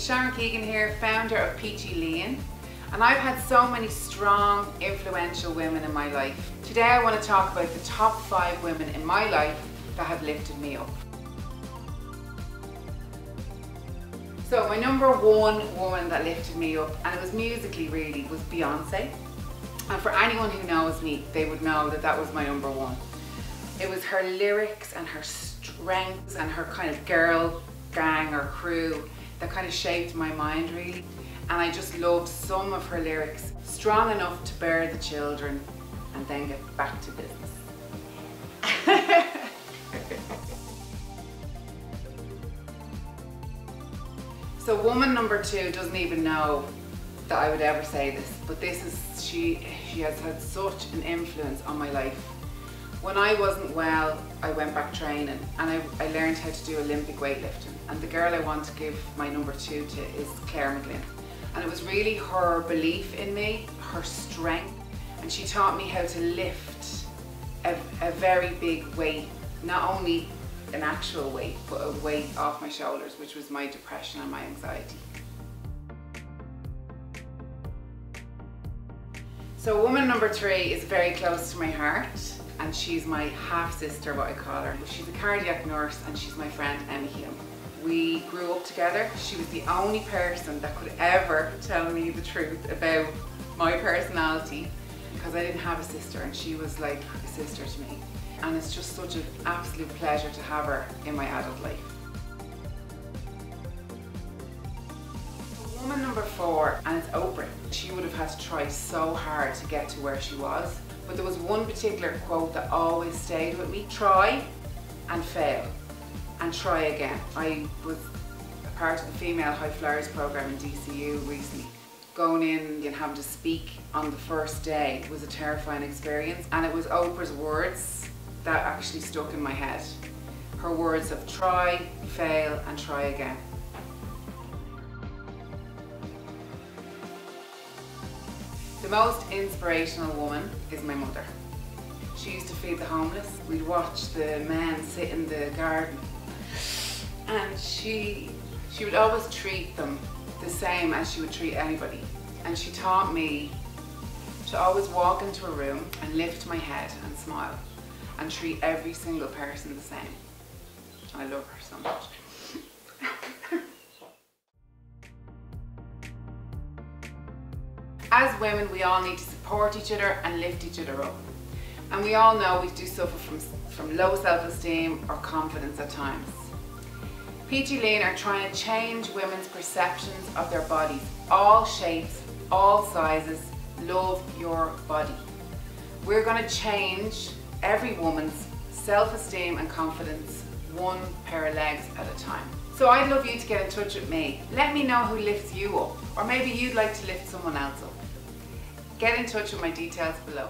it's Sharon Keegan here, founder of Peachy Lean, and I've had so many strong, influential women in my life. Today I want to talk about the top 5 women in my life that have lifted me up. So my number 1 woman that lifted me up, and it was musically really, was Beyonce. And for anyone who knows me, they would know that that was my number 1. It was her lyrics and her strength and her kind of girl gang or crew that kind of shaped my mind really. And I just loved some of her lyrics. Strong enough to bear the children and then get back to business. So woman number 2 doesn't even know that I would ever say this, but this is, she has had such an influence on my life. When I wasn't well, I went back training and I learned how to do Olympic weightlifting. And the girl I want to give my number 2 to is Claire McGlynn. And it was really her belief in me, her strength, and she taught me how to lift a very big weight, not only an actual weight, but a weight off my shoulders, which was my depression and my anxiety. So woman number 3 is very close to my heart, and she's my half-sister, what I call her. She's a cardiac nurse and she's my friend Emma Hume. We grew up together. She was the only person that could ever tell me the truth about my personality, because I didn't have a sister and she was like a sister to me. And it's just such an absolute pleasure to have her in my adult life. Woman number 4, and it's Oprah. She would have had to try so hard to get to where she was, but there was one particular quote that always stayed with me: try and fail and try again. I was a part of the Female High Flyers program in DCU recently. Going in and having to speak on the first day was a terrifying experience, and it was Oprah's words that actually stuck in my head. Her words of try, fail and try again. The most inspirational woman is my mother. She used to feed the homeless. We'd watch the men sit in the garden, and she would always treat them the same as she would treat anybody. And she taught me to always walk into a room and lift my head and smile and treat every single person the same. I love her so much. As women, we all need to support each other and lift each other up. And we all know we do suffer from low self-esteem or confidence at times. Peachy Lean are trying to change women's perceptions of their bodies. All shapes, all sizes, love your body. We're going to change every woman's self-esteem and confidence one pair of legs at a time. So I'd love you to get in touch with me. Let me know who lifts you up, or maybe you'd like to lift someone else up. Get in touch with my details below.